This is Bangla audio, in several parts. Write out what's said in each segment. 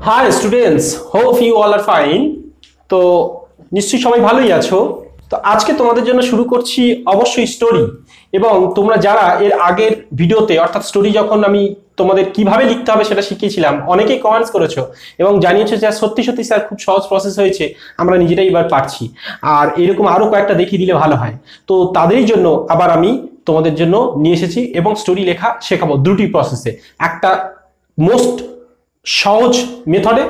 High students, hope you all are fine. তো নিশ্চয়ই সবাই ভালোই আছো। তো আজকে তোমাদের জন্য শুরু করছি অবশ্যই স্টোরি। এবং তোমরা যারা এর আগের ভিডিওতে অর্থাৎ স্টোরি যখন আমি তোমাদের কিভাবে লিখতে হবে সেটা শিখিয়েছিলাম, অনেকেই কমেন্টস করেছো এবং জানিয়েছো যে সত্যি সত্যি স্যার খুব সহজ প্রসেস হয়েছে, আমরা নিজেরাই এবার পারছি, আর এরকম আরো কয়েকটা দেখিয়ে দিলে ভালো হয়। তো তাদেরই জন্য আবার আমি তোমাদের জন্য নিয়ে এসেছি এবং স্টোরি লেখা শেখাবো দুটি প্রসেসে। একটা মোস্ট সহজ মেথডে,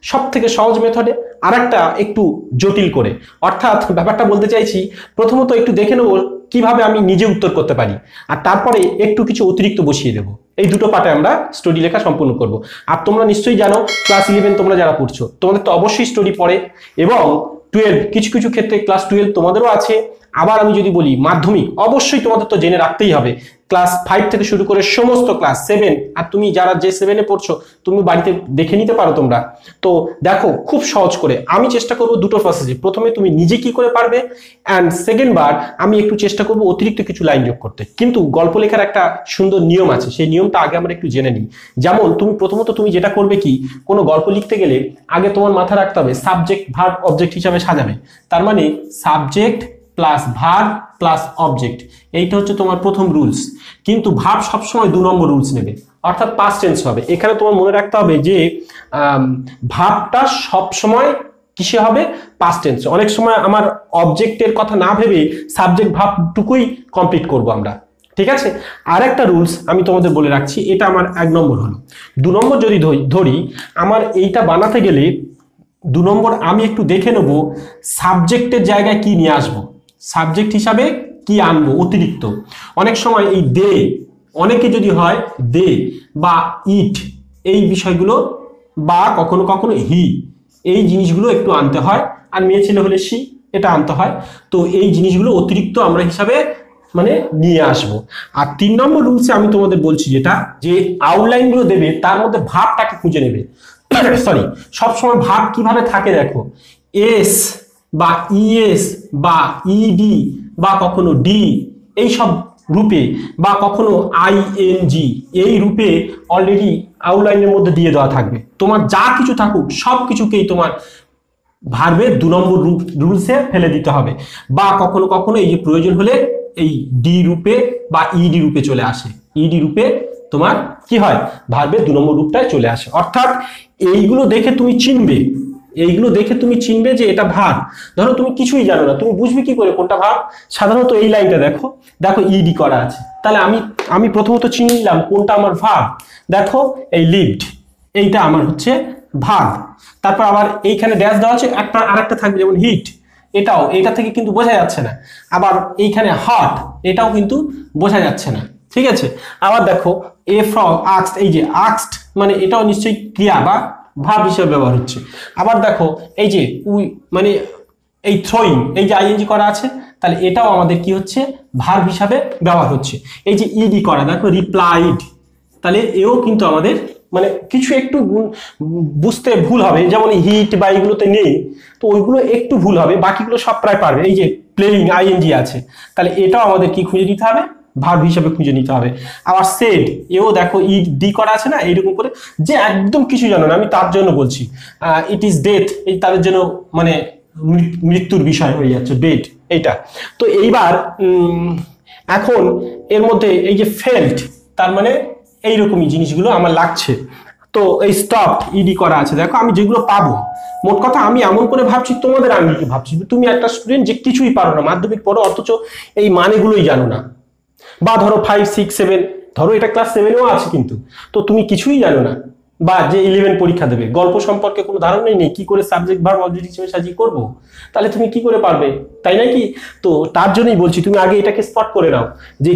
সব থেকে সহজ মেথডে, আর একটা একটু জটিল করে। অর্থাৎ ব্যাপারটা বলতে চাইছি, প্রথমত একটু দেখে নেবো কিভাবে আমি নিজে উত্তর করতে পারি, আর তারপরে একটু কিছু অতিরিক্ত বসিয়ে দেবো। এই দুটো পার্টে আমরা স্টোরি লেখা সম্পূর্ণ করব। আর তোমরা নিশ্চয়ই জানো, ক্লাস 11 তোমরা যারা পড়ছো তোমাদের তো অবশ্যই স্টোরি পড়ে, এবং 12 কিছু কিছু ক্ষেত্রে ক্লাস 12 তোমাদেরও আছে। আবার আমি যদি বলি মাধ্যমিক, অবশ্যই তোমাদের তো জেনে রাখতেই হবে। ক্লাস 5 থেকে শুরু করে সমস্ত ক্লাস 7, আর তুমি যারা যে 7-এ পড়ছো তুমি বাড়িতে দেখে নিতে পারো তোমরা। তো দেখো খুব সহজ করে আমি চেষ্টা করব দুটো প্রসেসে। প্রথমে তুমি নিজে কি করে পারবে, অ্যান্ড সেকেন্ড বার আমি একটু চেষ্টা করব অতিরিক্ত কিছু লাইন যোগ করতে। কিন্তু গল্প লেখার একটা সুন্দর নিয়ম আছে, সেই নিয়মটা আগে আমরা একটু জেনে নিই। যেমন তুমি প্রথমত তুমি যেটা করবে কি, কোনো গল্প লিখতে গেলে আগে তোমার মাথায় রাখতে হবে সাবজেক্ট ভার্ব অবজেক্ট হিসাবে সাজাবে। তার মানে subject plus verb plus object, এইটা হচ্ছে তোমার প্রথম রুলস। কিন্তু ভার্ব সবসময় 2 নম্বর রুলস নেবে, অর্থাৎ পাস্ট টেন্স হবে। এখানে তোমার মনে রাখতে হবে যে ভার্বটা সবসময় কিসে হবে, পাস্ট টেন্স। অনেক সময় আমার অবজেক্টের কথা না ভেবে সাবজেক্ট ভার্বটুকুই কমপ্লিট করব আমরা, ঠিক আছে। আর একটা রুলস আমি তোমাদের বলে রাখছি, এটা আমার 1 নম্বর হলো। 2 নম্বর যদি ধরি, আমার এইটা বানাতে গেলে 2 নম্বর আমি একটু দেখে নেব সাবজেক্টের জায়গায় কি নিয়ে আসবো, সাবজেক্ট হিসাবে কি আনবো অতিরিক্ত। অনেক সময় এই দে, অনেকে যদি হয় দে বা ইট, এই বিষয়গুলো, বা কখনো কখনো হি, এই জিনিসগুলো একটু আনতে হয়। আর মেয়ে ছেলে হলে সি, এটা আনতে হয়। তো এই জিনিসগুলো অতিরিক্ত আমরা হিসাবে মানে নিয়ে আসবো। আর 3 নম্বর রুলসে আমি তোমাদের বলছি যেটা, যে আউটলাইন গুলো দেবে তার মধ্যে ভাবটাকে খুঁজে নেবে। সরি, সবসময় ভাব কিভাবে থাকে দেখো, এস বা ইএস বা ইডি বা কখনো ডি, এই সব রূপে, বা কখনো আইএনজি, এই রূপে অলরেডি আউটলাইনের মধ্যে দিয়ে দেওয়া থাকবে। তোমার যা কিছু থাকুক সব কিছুকেই তোমার ভার্বের 2 নম্বর রুলসে ফেলে দিতে হবে। বা কখনো কখনো এই যে প্রয়োজন হলে এই ডি রূপে বা ইডি রূপে চলে আসে, ইডি রূপে তোমার কি হয়, ভার্বের 2 নম্বর রূপটায় চলে আসে। অর্থাৎ এইগুলো দেখে তুমি চিনবে, এইগুলো দেখে তুমি চিনবে যে এটা ভার্ব। ধরো তুমি কিছুই জানো না, তুমি বুঝবে কি করে কোনটা ভার্ব। সাধারণত এই লাইনটা দেখো, দেখো ইডি করা আছে, তাহলে আমি প্রথমত চিনে নিলাম কোনটা আমার ভার্ব। দেখো এই লিভড, এইটা আমার হচ্ছে ভার্ব। তারপর আবার এইখানে ড্যাশ দেওয়া আছে, একটা আরেকটা থাকবে যেমন হিট, এটাও এটা থেকে কিন্তু বোঝা যাচ্ছে না। আবার এইখানে হট, এটাও কিন্তু বোঝা যাচ্ছে না, ঠিক আছে। আবার দেখো এ ফ্রগ আস্কড, এই যে আস্কড মানে এটাও নিশ্চয়ই ক্রিয়া বা ভার্ব হিসেবে ব্যবহার হচ্ছে। আবার দেখো এই যে উই মানে এই থ্রোয়িং, এই যে আইএনজি করা আছে, তাহলে এটাও আমাদের কি হচ্ছে, ভার্ব হিসাবে ব্যবহার হচ্ছে। এই যে ইডি করা, দেখো রিপ্লাইড, তাহলে এও কিন্তু আমাদের মানে কিছু একটু বুঝতে ভুল হবে, যেমন হিট বা এগুলোতে নেই, তো ওইগুলো একটু ভুল হবে, বাকিগুলো সব প্রায় পারবে। এই যে প্লেইং আইএনজি আছে, তাহলে এটাও আমাদের কি খুঁজে নিতে হবে, ভার্ব হিসাবে খুঁজে নিতে হবে। আবার সেড, এও দেখো ই ডি করা আছে না, এইরকম করে। যে একদম কিছু জানো না আমি তার জন্য বলছি, ইট ইজ ডেথ, এই তাদের জন্য মানে মৃত্যুর বিষয় হয়ে যাচ্ছে ডেট, এইটা। তো এইবার এখন এর মধ্যে এই যে ফেল্ট, তার মানে এইরকমই জিনিসগুলো আমার লাগছে। তো এই স্টপ ইডি করা আছে, দেখো আমি যেগুলো পাবো, মোট কথা আমি এমন করে ভাবছি তোমাদের আঙ্গিকে ভাবছি। তুমি একটা স্টুডেন্ট যে কিছুই পারো না, মাধ্যমিক পড়ো অথচ এই মানেগুলোই জানো না। বা ধরো 5, 6, 7, ধরো এটা ক্লাস 7-এও আছে কিন্তু, তো তুমি কিছুই জানো না। বা যে 11 পরীক্ষা দেবে, গল্প সম্পর্কে কোনো ধারণাই নেই, কি করে সাবজেক্ট ভার্ব অবজেক্ট হিসেবে সাজিয়ে করবো, তাহলে তুমি কি করে পারবে, তাই নাকি? তো তার জন্যই বলছি তুমি আগে এটাকে স্পট করে নাও, যে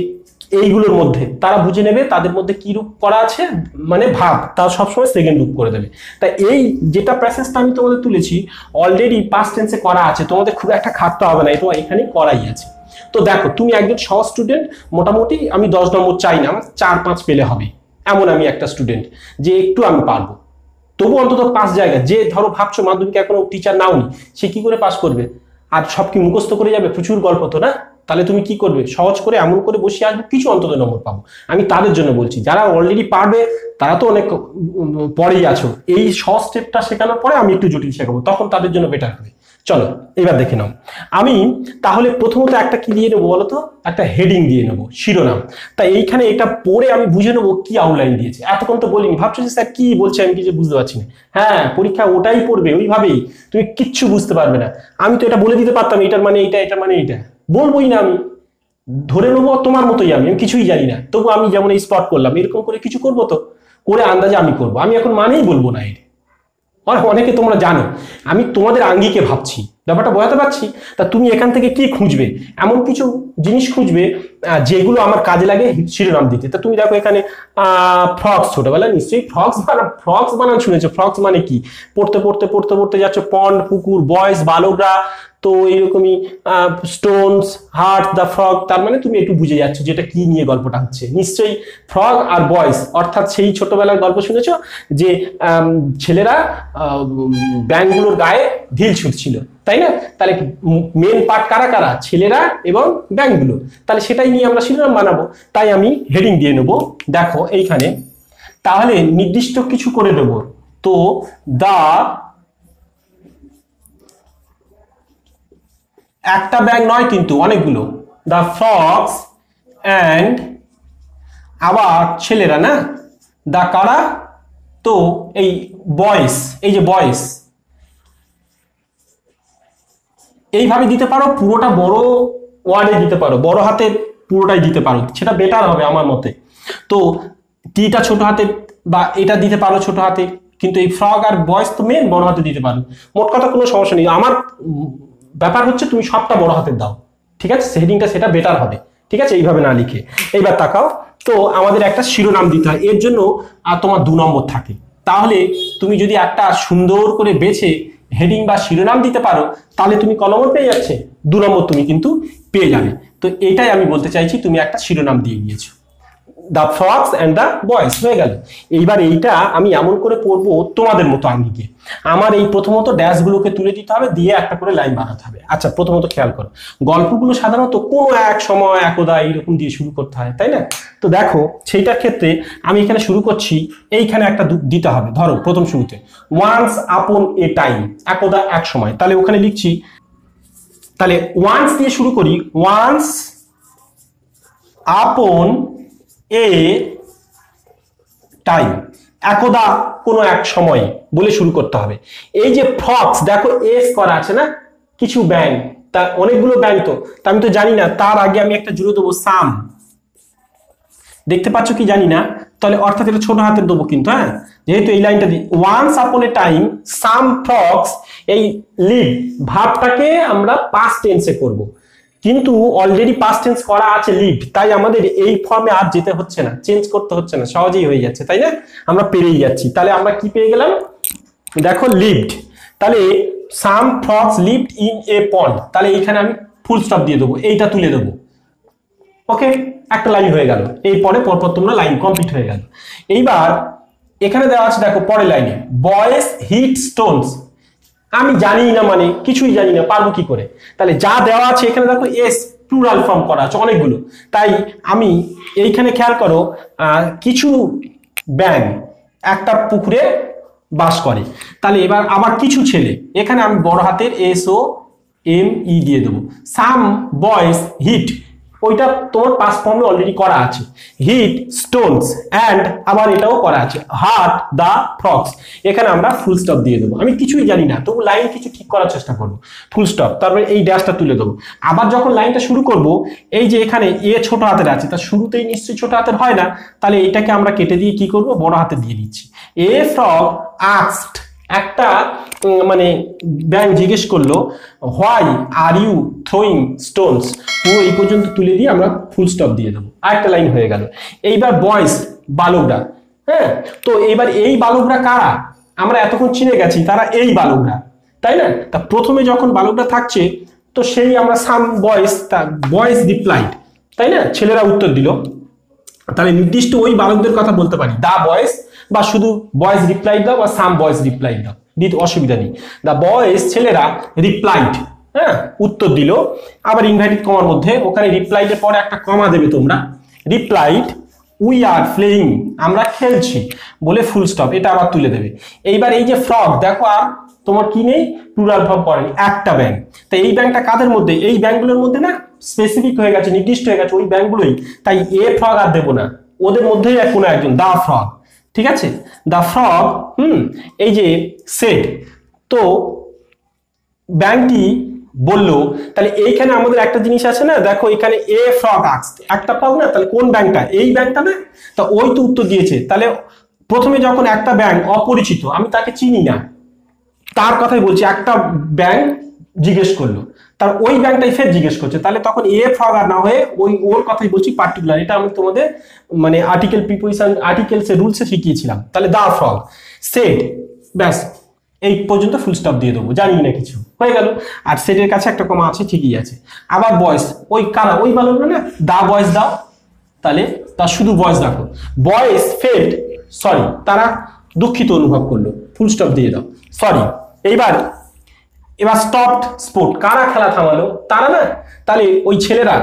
এইগুলোর মধ্যে তারা বুঝে নেবে তাদের মধ্যে কি রূপ করা আছে, মানে ভাব, তার সবসময় সেকেন্ড রূপ করে দেবে। তাই এই যেটা প্যাসেজটা আমি তোমাদের তুলেছি অলরেডি পাস্ট টেন্সে করা আছে, তোমাদের খুব একটা খাটতে হবে না, এটা এখানে করাই আছে। তো দেখো তুমি একজন সহজ স্টুডেন্ট, মোটামুটি আমি 10 নম্বর চাই না, আমার 4-5 পেলে হবে, এমন আমি একটা স্টুডেন্ট যে একটু আমি পারবো। তবু অন্তত 5 জায়গা, যে ধরো ভাবছো মাধ্যমিকে এখনো টিচার নাওনি, সে কি করে পাস করবে? আর সব কি মুখস্থ করে যাবে? প্রচুর গল্প তো না, তাহলে তুমি কি করবে, সহজ করে এমন করে বসিয়ে আসবে, কিছু অন্তত নম্বর পাবো। আমি তাদের জন্য বলছি, যারা অলরেডি পারবে তারা তো অনেক পরেই আছো, এই সহজ স্টেপটা শেখানোর পরে আমি একটু জটিল শেখাবো, তখন তাদের জন্য বেটার হবে। চলো এবার দেখে নাও। আমি তাহলে প্রথমত একটা কি দিয়ে নেবো বলতো, একটা হেডিং দিয়ে নেবো, শিরোনাম। তাই এইখানে এটা পড়ে আমি বুঝে নেবো কি আউটলাইন দিয়েছে। এতক্ষণ তো বলিনি, ভাবছো যে স্যার কি বলছে আমি কিছু বুঝতে পারছি না। হ্যাঁ, পরীক্ষা ওটাই পড়বে ওইভাবেই, তুমি কিচ্ছু বুঝতে পারবে না। আমি তো এটা বলে দিতে পারতাম, এটার মানে এইটা, এটার মানে এইটা, বলবোই না। আমি ধরে নেবো তোমার মতোই, আমি কিছুই জানি না, তবু আমি যেমন এই স্পট করলাম এরকম করে কিছু করবো, তো করে আন্দাজে আমি করবো। আমি এখন মানেই বলবো না এটা। অনেকে তোমরা জানো আমি তোমাদের আঙ্গিকে ভাবছি, ব্যাপারটা বোঝাতে পারছি। তা তুমি এখান থেকে কি খুঁজবে, এমন কিছু জিনিস খুঁজবে যেগুলো আমার কাজে লাগে শিরোনাম দিতে। তা তুমি দেখো এখানে ফ্রক্স, ছোটবেলায় নিশ্চয়ই ফ্রক্স বানান শুনেছো। ফ্রক্স মানে কি, পড়তে পড়তে পড়তে পড়তে যাচ্ছ, পন্ড পুকুর, বয়েস বালকরা, তো এইরকমই স্টোনস, হার্ট, দ্য ফ্রগ, তার মানে তুমি একটু বুঝে যাচ্ছ যেটা কি নিয়ে গল্পটা হচ্ছে। নিশ্চয়ই ফ্রগ আর বয়েস অর্থাৎ সেই ছোটবেলার গল্প শুনেছো যে ছেলেরা ব্যাঙগুলোর গায়ে ঢিল ছুটছিল, তাই না? তাহলে মেন পার্ট কারা কারা, ছেলেরা এবং ব্যাঙগুলো, তাহলে সেটাই নিয়ে আমরা শিরোনাম বানাবো। তাই আমি হেডিং দিয়ে নেবো, দেখো এইখানে। তাহলে নির্দিষ্ট কিছু করে দেব, তো দা, একটা ব্যাঙ নয় কিন্তু অনেকগুলো, দা ফ্রগস অ্যান্ড, আবার ছেলেরা না, দা কারা, তো এই বয়েস, এই যে বয়েস, এইভাবে দিতে পারো। পুরোটা বড় ওয়ার্ডে দিতে পারো, বড় হাতে পুরোটাই দিতে পারো, সেটা বেটার হবে আমার মতে। তো টিটা ছোট হাতে বা এটা দিতে পারো ছোট হাতে, কিন্তু এই ফ্রগ আর বয়েস তো মেন বড় হাতে দিতে পারো। মোট কথা কোনো সমস্যা নেই, আমার ব্যাপার হচ্ছে তুমি সবটা বড় হাতের দাও, ঠিক আছে? হেডিংটা সেটা বেটার হবে, ঠিক আছে? এইভাবে না লিখে। এইবার তাকাও, তো আমাদের একটা শিরোনাম দিতে হয়, এর জন্য আর তোমার 2 নম্বর থাকে। তাহলে তুমি যদি একটা সুন্দর করে বেছে হেডিং বা শিরোনাম দিতে পারো, তাহলে তুমি ক নম্বর পেয়ে যাচ্ছে? 2 নম্বর তুমি কিন্তু পেয়ে যাবে। তো এটাই আমি বলতে চাইছি, তুমি একটা শিরোনাম দিয়ে দিয়েছো, দ্য ফ্রগস অ্যান্ড দ্য বয়েস, হয়ে গেল। এইবার এইটা আমি এমন করে পড়বো তোমাদের মতো আঙ্গিকে। আমার এই প্রথমত ড্যাশগুলোকে তুলে দিতে হবে, দিয়ে একটা করে লাইন বানাতে হবে। আচ্ছা, প্রথমত খেয়াল করো, গল্পগুলো সাধারণত কোনো এক সময় একদা এইরকম দিয়ে শুরু করতে হয়, তাই না? তো দেখো সেইটার ক্ষেত্রে আমি এখানে শুরু করছি, এইখানে একটা দিতে হবে। ধরো প্রথম শুরুতে ওয়ান্স আপন এ টাইম, একদা এক সময়, তাহলে ওখানে লিখছি, তাহলে ওয়ান্স দিয়ে শুরু করি, ওয়ান্স আপন এ টাইম, একদা কোনো এক সময় বলে শুরু করতে হবে। এই যে ফ্রক্স, দেখো এস করা আছে না, কিছু ব্যাঙ, তা অনেকগুলো ব্যাঙ, তো আমি তো জানি না, তার আগে আমি একটা জুড়ে দেবো সাম, দেখতে পাচ্ছ কি জানি না, তাহলে অর্থাৎ এটা ছোট হাতের দেবো কিন্তু, হ্যাঁ, যেহেতু এই লাইনটা দিই, once upon a time some frogs, এই লিভ ভাবটাকে আমরা পাস্ট টেন্সে করব, কিন্তু অলরেডি পাস্ট টেন্স করা আছে লিভ, তাই আমাদের এই ফর্মে আর যেতে হচ্ছে না, চেঞ্জ করতে হচ্ছে না, সহজেই হয়ে যাচ্ছে, তাই না? আমরা পেরেই যাচ্ছি। তাহলে আমরা কি পেয়ে গেলাম, দেখো লিভড, তাহলে সাম ফ্রগস লিভড ইন এ পন্ড, তাহলে এইখানে আমি ফুল স্টপ দিয়ে দেবো, এইটা তুলে দেবো। ওকে, একটা লাইন হয়ে গেল, এই পরে পরপর তোমরা লাইন কমপ্লিট হয়ে গেল। এইবার এখানে দেওয়া আছে, দেখো পরের লাইনে বয়েস হিট স্টোনস, আমি জানি না, মানে কিছুই জানি না, পারবো কি করে? তাহলে যা দেওয়া আছে এখানে দেখো এস প্লুরাল ফর্ম করা আছে অনেকগুলো, তাই আমি এইখানে খেয়াল করো, কিছু ব্যাঙ একটা পুকুরে বাস করে, তাহলে এবার আবার কিছু ছেলে, এখানে আমি বড় হাতের এস ও এম ই দিয়ে দেবো। সাম বয়েস হিট, ওইটা তোমার পাস ফর্মে অলরেডি করা আছে, হিট স্টোনস অ্যান্ড, আবার এটাও করা আছে, হার্ট দ্য ফ্রগস, এখানে আমরা ফুল স্টপ দিয়ে দেবো। আমি কিছুই জানি না, তবু লাইন কিছু ঠিক করার চেষ্টা করবো, ফুল স্টপ, তারপরে এই ড্যাশটা তুলে দেবো। আবার যখন লাইনটা শুরু করব, এই যে এখানে এ ছোট হাতের আছে, তার শুরুতেই নিশ্চয়ই ছোট হাতের হয় না, তাহলে এইটাকে আমরা কেটে দিয়ে কি করব, বড় হাতে দিয়ে দিচ্ছি। এ ফ্রগ আস্কড, একটা মানে ব্যাঙ জিজ্ঞেস করলো, why are you throwing stones, পুরো এই পর্যন্ত তুলে দিয়ে আমরা ফুল স্টপ দিয়ে দেবো, আরেকটা লাইন হয়ে গেল। এইবার বয়েস বালকরা, হ্যাঁ, তো এইবার এই বালকরা কারা, আমরা এতক্ষণ চিনে গেছি, তারা এই বালকরা, তাই না? তা প্রথমে যখন বালকরা থাকছে, তো সেই আমরা সাম বয়েস, বয়েস রিপ্লাইড, তাই না, ছেলেরা উত্তর দিল, তাহলে নির্দিষ্ট ওই বালকদের কথা বলতে পারি, দা বয়েস, বা শুধু বয়েজ রিপ্লাইড দাও, বা সাম বয়েজ রিপ্লাইড দাও, দিতে অসুবিধা নেই। দা বয়েজ ছেলেরা রিপ্লাইড, হ্যাঁ, উত্তর দিল, আবার ইনভার্টেড কমার মধ্যে ওখানে রিপ্লাইডের পরে একটা কমা দেবে তোমরা, রিপ্লাইড উই আর প্লেয়িং, আমরা খেলছি বলে ফুল স্টপ, এটা আবার তুলে দেবে। এইবার এই যে ফ্রগ, দেখো আর তোমার কি নেই, প্লুরাল ফর্ম পড়েনি, একটা ব্যাংক। তো এই ব্যাংকটা কাদের মধ্যে, এই ব্যাংকগুলোর মধ্যে না, স্পেসিফিক হয়ে গেছে, নির্দিষ্ট হয়ে গেছে ওই ব্যাংকগুলোই, তাই এ ফ্রগ আর দেবো না, ওদের মধ্যেই কোনো একজন, দা ফ্রগ, ঠিক আছে, দা ফ্রগ। এই যে সেড, তো ব্যাংকটি বললো, তাহলে এইখানে আমাদের একটা জিনিস আছে না, দেখো এখানে এ ফ্রগ আস্কড, একটা ফ্রগ না, তাহলে কোন ব্যাংকটা, এই ব্যাংকটা না, তা ওই তো উত্তর দিয়েছে। তাহলে প্রথমে যখন একটা ব্যাংক অপরিচিত, আমি তাকে চিনি না, তার কথাই বলছি, একটা ব্যাংক জিজ্ঞেস করলো, তার ওই ব্যাংকটাই ফের জিজ্ঞেস করছে, তাহলে তখন এ ফ্রগ আর না হয়ে ওই ওর কথাই বলছি পার্টিকুলার। এটা আমি তোমাদের মানে আর্টিকেল প্রিপোজিশন আর্টিকেলস এর রুলসে শিখিয়েছিলাম। তাহলে দা ফ্রগ সেড, ব্যাস এই পর্যন্ত ফুল স্টপ দিয়ে দেবো, জানি না কিছু, হয়ে গেল। আর সেটের কাছে একটা কমা আছে, ঠিকই আছে। আবার বয়েস, ওই কারা, ওই ভালো না, দা বয়েস দাও, তাহলে তার শুধু বয়েস দেখো, বয়েস ফেল্ট সরি, তারা দুঃখিত অনুভব করলো, ফুল স্টপ দিয়ে দাও, সরি। এবার স্টপড স্পোর্ট, কারা খেলা থামালো, তারা না, তাহলে ওই ছেলেরা,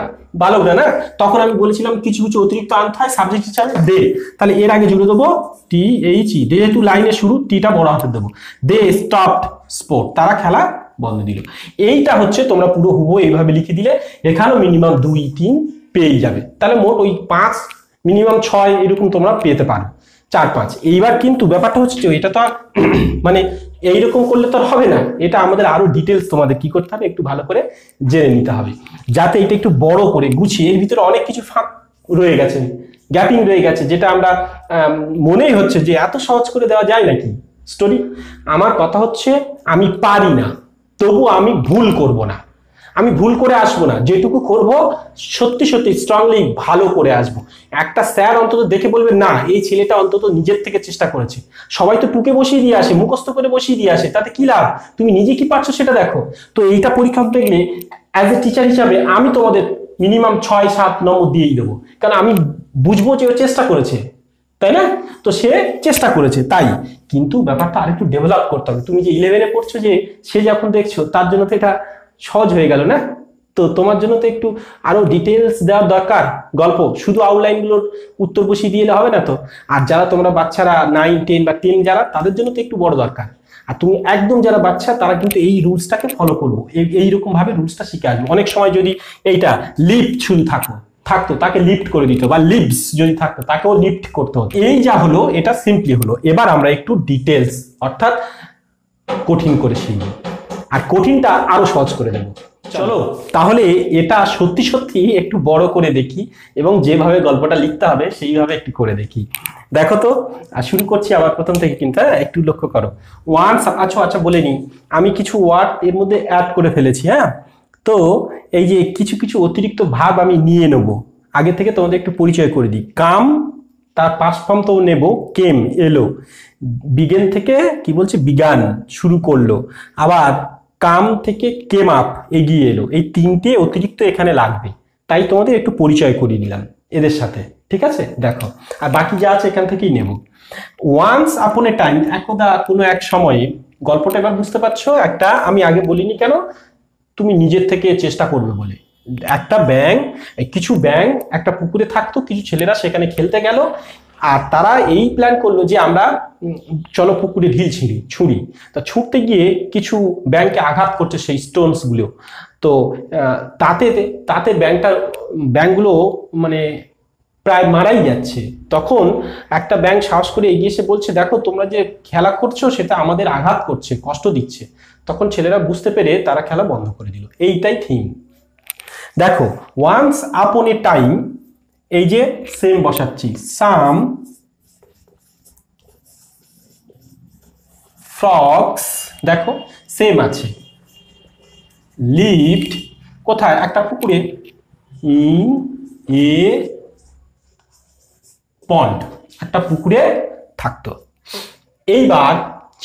বালকরা না, তখন আমি বলেছিলাম কিছু কিছু অতিরিক্ত আনতে হয় সাবজেক্ট হিসাবে, দে, তাহলে এর আগে জুড়ে দেবো টি এইচ ই, যেহেতু লাইনের শুরু, টিটা বড় হাতে দেবো, দে স্টপড স্পোর্ট, তারা খেলা বন্ধ দিল। এইটা হচ্ছে তোমরা পুরো হুবহু এইভাবে লিখে দিলে, এখানেও মিনিমাম 2 3 পেয়ে যাবে, তাহলে মোট ওই 5 মিনিমাম 6 এরকম তোমরা পেতে পারো, 4 5। এইবার কিন্তু ব্যাপারটা হচ্ছে এটা তো মানে এইরকম করলে তো হবে না, এটা আমাদের আরো ডিটেলস তোমাদের কি করতে হবে, একটু ভালো করে জেনে নিতে হবে, যাতে এটা একটু বড় করে গুছিয়ে, এর ভিতরে অনেক কিছু ফাঁক রয়ে গেছে, গ্যাপিং রয়ে গেছে, যেটা আমরা মনেই হচ্ছে যে এত সহজ করে দেওয়া যায় নাকি স্টোরি। আমার কথা হচ্ছে আমি পারি না, তবু আমি ভুল করব না, আমি ভুল করে আসবো না, যেটুকু করব সত্যি সত্যি স্ট্রংলি ভালো করে আসবো। একটা স্যার অন্তত দেখে বলবে না, এই ছেলেটা অন্তত নিজের থেকে চেষ্টা করেছে। সবাই তো টুকে বসিয়ে দিয়ে আসে, মুখস্থ করে বসিয়ে দিয়ে আসে, তাতে কি লাভ, তুমি নিজে কি পারছো সেটা দেখো। তো এইটা পরীক্ষা দেখলে অ্যাজ এ টিচার হিসাবে আমি তোমাদের মিনিমাম 6 7 নম্বর দিয়েই দেবো, কারণ আমি বুঝবো যে ও চেষ্টা করেছে, তাই না, তো সে চেষ্টা করেছে তাই। কিন্তু ব্যাপারটা আরেকটু ডেভেলপ করতে হবে, তুমি যে 11-এ পড়ছো, যে সে যখন দেখছো, তার জন্য তো এটা সহজ হয়ে গেল না, তো তোমার জন্য তো একটু আরো ডিটেলস দেওয়ার দরকার, গল্প শুধু আউটলাইন গুলোর উত্তর বসিয়ে দিলে হবে না তো। আর যারা তোমরা বাচ্চারা 9 10 বা 10 যারা, তাদের জন্য তো একটু বড় দরকার। আর তুমি একদম যারা বাচ্চা, তারা কিন্তু এই রুলসটাকে ফলো করবো, এইরকম ভাবে রুলসটা শিখে আসবে। অনেক সময় যদি এইটা লিফট শুধু থাকতো তাকে লিফট করে দিত, বা লিভস যদি থাকতো তাকেও লিফট করতে হতো। এই যা হলো এটা সিম্পলি হলো। এবার আমরা একটু ডিটেলস অর্থাৎ কঠিন করে শিখবো, আর কঠিনটা আরো সহজ করে দেবো। চলো তাহলে এটা সত্যি সত্যি একটু বড় করে দেখি, এবং যেভাবে গল্পটা লিখতে হবে সেইভাবে একটু করে দেখি। দেখো তো, আর শুরু করছি আবার প্রথম থেকে, কিন্তু একটু লক্ষ্য করো। ওয়ান্স, আচ্ছা বলে নি, আমি কিছু ওয়ার্ড এর মধ্যে অ্যাড করে ফেলেছি। হ্যাঁ, তো এই যে কিছু কিছু অতিরিক্ত ভাব আমি নিয়ে নেব, আগে থেকে তোমাদের একটু পরিচয় করে দিই। কাম, তার পাস্ট ফর্ম তো নেব, কেম এলো, বিগেন থেকে কি বলছে, বিগান শুরু করলো, আবার কাম থেকে কেম আপ এগিয়ে এলো, এই তিনটে অতিরিক্ত এখানে লাগবে, তাই তোমাদের একটু পরিচয় করিয়ে দিলাম এদের সাথে, ঠিক আছে। দেখো, আর বাকি যা আছে এখান থেকেই নেব। ওয়ান্স আপন এ টাইম, একদা কোনো এক সময়ে, গল্পটা এবার বুঝতে পারছো, একটা আমি আগে বলিনি কেন, তুমি নিজের থেকে চেষ্টা করবে বলে। একটা ব্যাঙ, কিছু ব্যাঙ একটা পুকুরে থাকতো, কিছু ছেলেরা সেখানে খেলতে গেল, আর তারা এই প্ল্যান করলো যে আমরা চলো পুকুরে ঢিল ছুঁড়ি। তা ছুটতে গিয়ে কিছু ব্যাঙকে আঘাত করছে সেই স্টোনস গুলো, তো তাতে ব্যাঙগুলো মানে প্রায় মারাই যাচ্ছে। তখন একটা ব্যাঙ সাহস করে এগিয়ে এসে বলছে, দেখো তোমরা যে খেলা করছো সেটা আমাদের আঘাত করছে, কষ্ট দিচ্ছে। তখন ছেলেরা বুঝতে পেরে তারা খেলা বন্ধ করে দিল। এইটাই থিম। দেখো, ওয়ান্স আপন এ টাইম, এই যে সেম বসাচ্ছি, সাম ফ্রগস, দেখো সেম আছে। লিভড কোথায়, একটা পুকুরে, ইন এ পন্ড, একটা পুকুরে থাকতো। এইবার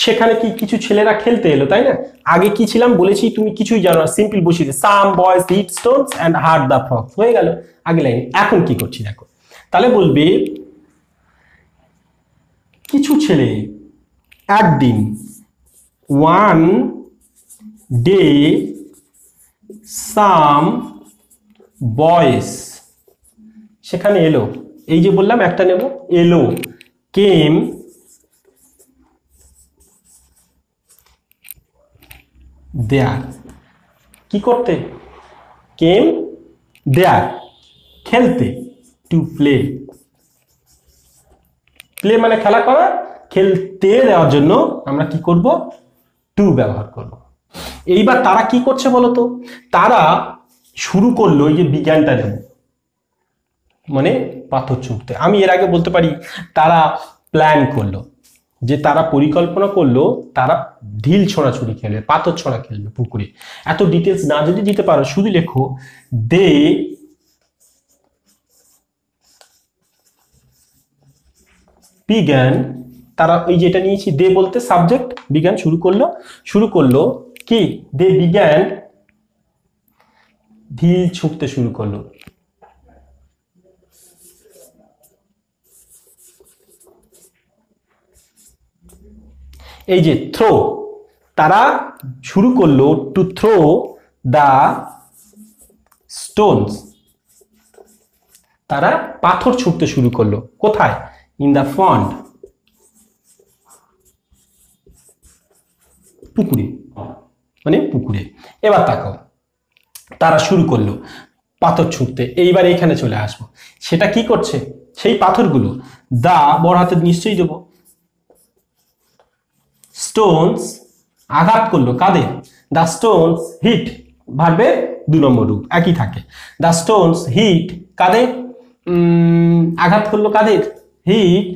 সেখানে কি কিছু ছেলেরা খেলতে এলো, তাই না। আগে কি ছিলাম বলেছি, তুমি কিছুই জানো না, সিম্পল বসিয়ে some boys hit stones and hurt the frogs, হয়ে গেল আগে লাইন। এখন কি করছি দেখো, তাহলে বলবে কিছু ছেলে একদিন, ওয়ান ডে সাম বয়েস, সেখানে এলো, এই যে বললাম একটা নেব, এলো, কেম দেয়ার, কি করতে, কেম দেয়ার খেলতে, টু প্লে, প্লে মানে খেলা করা, খেলতে দেওয়ার জন্য আমরা কি করব, টু ব্যবহার করব। এইবার তারা কি করছে বলতো, তারা শুরু করলো, এই যে বিজ্ঞানটা নেব, মানে পাথর ছুঁড়তে। আমি এর আগে বলতে পারি তারা প্ল্যান করলো, যে তারা পরিকল্পনা করলো তারা ঢিল ছোঁড়াছুড়ি খেলবে, পাথর ছোঁড়া খেলবে পুকুরে। এত ডিটেলস না যদি দিতে পারো, শুধু লেখো দে বিজ্ঞান, তারা ওই যেটা নিয়েছি দে বলতে সাবজেক্ট, বিজ্ঞান শুরু করলো কি, দে বিজ্ঞান ঢিল ছুঁড়তে শুরু করলো। এই যে থ্রো, তারা শুরু করলো টু থ্রো দা স্টোনস, তারা পাথর ছুঁড়তে শুরু করলো, কোথায়, ইন দা পন্ড, পুকুরে, মানে পুকুরে। এবার তাকাও, তারা শুরু করলো পাথর ছুঁড়তে। এইবার এখানে চলে আসবো, সেটা কি করছে, সেই পাথরগুলো, দা বড় হাতে নিশ্চয়ই দেবো, স্টোনস আঘাত করলো কাদের, দা স্টোনস হিট, ভার্বের 2 নম্বর রূপ একই থাকে, দা স্টোনস হিট কাদের, আঘাত করলো কাদের, হিট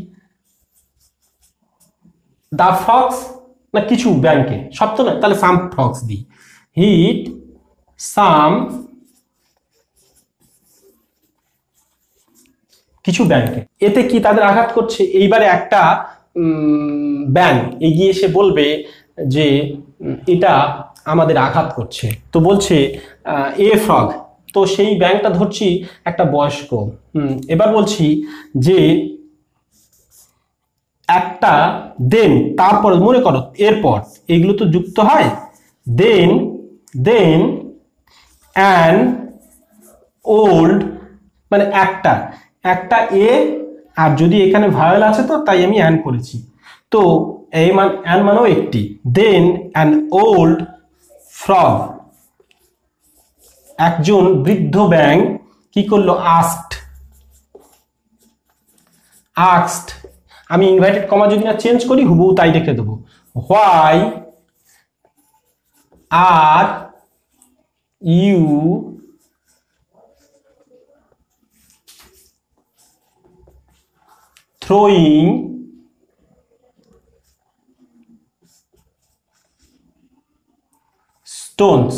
দা ফ্রগস, না কিছু ব্যাংকে, সব তো না, তাহলে সাম ফ্রগস দিই, হিট সাম কিছু ব্যাংকে। এতে কি তাদের আঘাত করছে। এইবারে একটা ব্যাং এগিয়ে এসে বলবে যে এটা আমাদের আঘাত করছে, তো বলছে এ ফ্রগ, তো সেই ব্যাংটা ধরছি একটা বয়স্ক। এবার বলছি যে একটা দেন, তারপর মনে করো এরপর এগুলো তো যুক্ত হয়, দেন অ্যান ওল্ড, মানে একটা এ, আর যদি এখানে ভাওয়েল আছে তো তাই আমি অ্যান করেছি, তো এই অ্যান মানেও একটি, দেন অ্যান ওল্ড ফ্রগ, একজন বৃদ্ধ ব্যাং কি করলো, আস্কড, আমি ইনভার্টেড কমা যদি না চেঞ্জ করি হুবহু তাই রেখে দেবো, why are you throwing stones,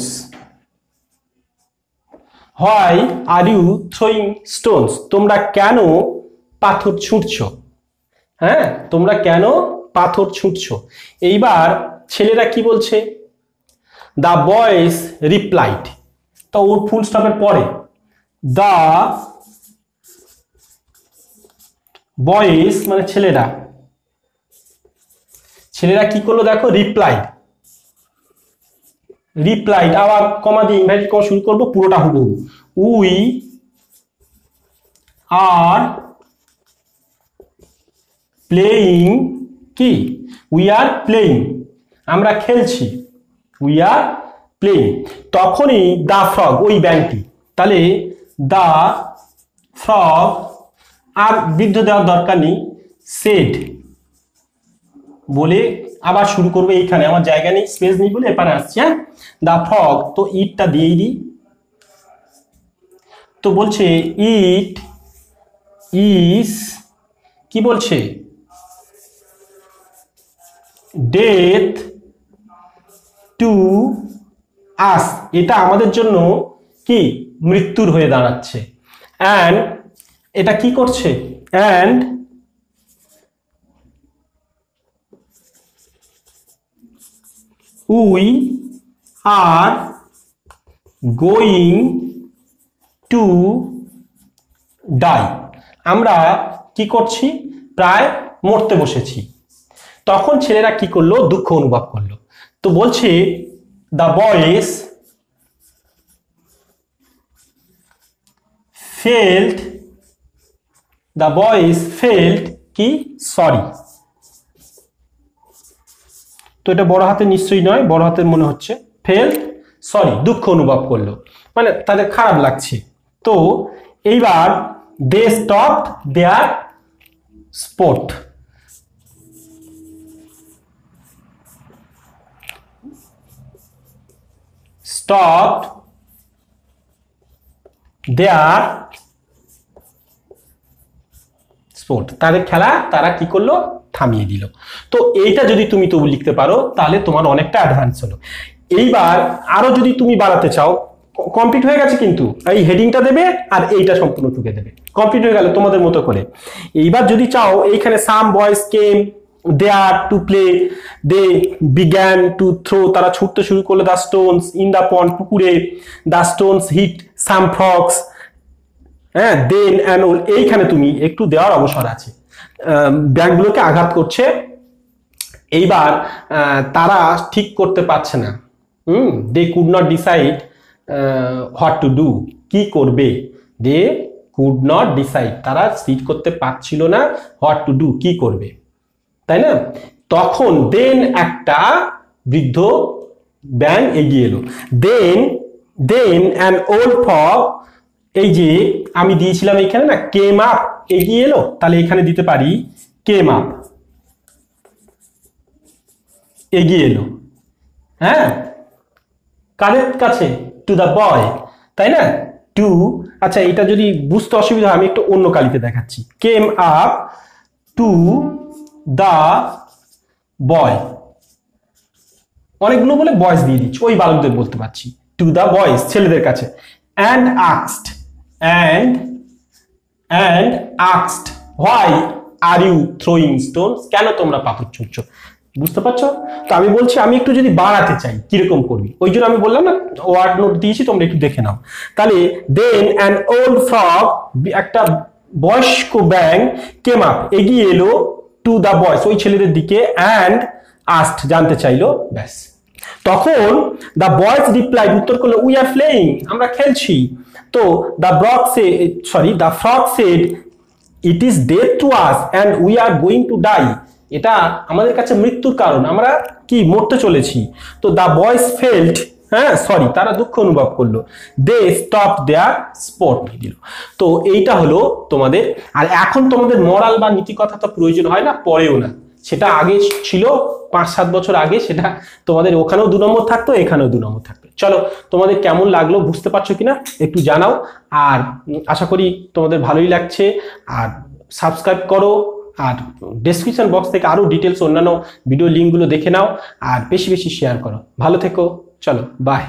why are you throwing stones, তোমরা কেন পাথর ছুঁড়ছো, হ্যাঁ তোমরা কেন পাথর ছুঁড়ছো। এইবার ছেলেরা কি বলছে, the boys replied, তো ওর ফুল স্টপের পরে the boys মানে ছেলেরা কি করলো দেখো, রিপ্লাইড, আবার কমা দিয়ে ইনভার্টেড কমা শুরু করবো, পুরোটা হুবহু, উই আর প্লেইং, কি উই আর প্লেইং, আমরা খেলছি, উই আর প্লেইং। তখনই দা ফ্রগ, ওই ব্যাংকটি, তাহলে দা ফ্রগ, আর বৃদ্ধ দেওয়ার দরকার নেই, সেড বলে আবার শুরু করবো, এইখানে আমার জায়গা নেই, স্পেস নেই বলে এপারে আসছি, হ্যাঁ দা ফ্রগ, তো ইটটা দিয়েই দিই, তো বলছে ইট ইজ, কি বলছে, ডেথ টু আস, এটা আমাদের জন্য কি মৃত্যুর হয়ে দাঁড়াচ্ছে, অ্যান্ড এটা কি করছে, and we are going to die, আমরা কি করছি, প্রায় মরতে বসেছি। তখন ছেলেরা কি করলো, দুঃখ অনুভব করলো, তো বলছে the boys felt, the boys felt কি সরি। তো এটা বড় হাতের নিশ্চয়ই নয়, বড় হাতের মনে হচ্ছে। ফেল্ট সরি, দুঃখ অনুভব করলো, মানে তাদের খারাপ লাগছে। তো এইবার দে স্টপড দেয়ার স্পোর্ট। স্টপড দেয়ার স্পোর্ট, তাদের খেলা তারা কি করলো, থামিয়ে দিল। তো এইটা যদি তুমি তবু লিখতে পারো তাহলে তোমার অনেকটা অ্যাডভান্স হলো। এইবার আরো যদি তুমি বাড়াতে চাও, কমপ্লিট হয়ে গেছে, কিন্তু এই হেডিংটা দেবে আর এইটা সম্পূর্ণ টুকে দেবে, কমপ্লিট হয়ে গেল তোমাদের মতো করে। এইবার যদি চাও এইখানে some boys came there to play, they began to throw, তারা ছুটতে শুরু করলো, the stones in the pond, পুকুরে, the stones hit some frogs, হ্যাঁ, দেন অ্যান্ড অল, এইখানে তুমি একটু দেওয়ার অবসর আছে, ব্যাংকগুলোকে আঘাত করছে। এইবার তারা ঠিক করতে পারছে না, they could not decide what to do, কি করবে, দে কুড নট ডিসাইড, তারা স্থির করতে পারছিল না হোয়াট টু ডু, কি করবে, তাই না? তখন দেন একটা বৃদ্ধ ব্যাং এগিয়ে এলো, দেন অ্যান ওল্ড ফগ, এই যে আমি দিয়েছিলাম এখানে না কেম আপ, এগিয়ে এলো, তাহলে এখানে দিতে পারি কেম আপ, এগিয়ে এলো, হ্যাঁ, কাদের কাছে, টু দ্য বয়, তাই না? টু, আচ্ছা এটা যদি বুঝতে অসুবিধা হয় আমি একটু অন্য কালিতে দেখাচ্ছি, came up to the boy, অনেকগুলো বলে বয়েজ দিয়ে দিচ্ছি, ওই বালকদের বলতে পারছি, টু দ্য বয়েজ, ছেলেদের কাছে, and asked why are you throwing stones, কেন তোমরা পাথর ছুঁড়ছো, বুঝতে পারছো? তো আমি বলছি আমি একটু যদি বাড়াতে চাই কিরকম করবি, ওই জন্য আমি বললাম না ওয়ার্ড নোট দিয়েছি, তোমরা একটু দেখে নাও। তাহলে দেন অ্যান ওল্ড ফ্রগ, একটা বয়স্ক ব্যাং, কেম আপ, এগিয়ে এলো, টু দ্য বয়েজ, ওই ছেলেদের দিকে, অ্যান্ড আস্কড, জানতে চাইলো, ব্যাস। তখন দ্য বয়েজ রিপ্লাই, উত্তর করলো, উই আর প্লেইং, আমরা খেলছি। তো the frog said it is death to us and we are going to die, এটা আমাদের কাছে মৃত্যুর কারণ, আমরা কি মরতে চলেছি। তো দ্য বয়েজ ফেল্ট, হ্যাঁ সরি, তারা দুঃখ অনুভব করলো, দে স্টপ দেয়ার স্পোর্ট দিল। তো এইটা হলো তোমাদের। আর এখন তোমাদের মরাল বা নীতি কথা তো প্রয়োজন হয় না, পরেও না, সেটা আগে ছিল 5-7 বছর আগে, সেটা তোমাদের ওখানেও 2 নম্বর থাকতো, এখানেও 2 নম্বর থাকতো। চলো তোমাদের কেমন লাগলো, বুঝতে পারছো কিনা একটু জানাও, আর আশা করি তোমাদের ভালোই লাগছে। আর সাবস্ক্রাইব করো, আর ডেসক্রিপশন বক্স থেকে আরো ডিটেলস অন্যান্য ভিডিও লিঙ্কগুলো দেখে নাও, আর বেশি বেশি শেয়ার করো। ভালো থেকো, চলো বাই।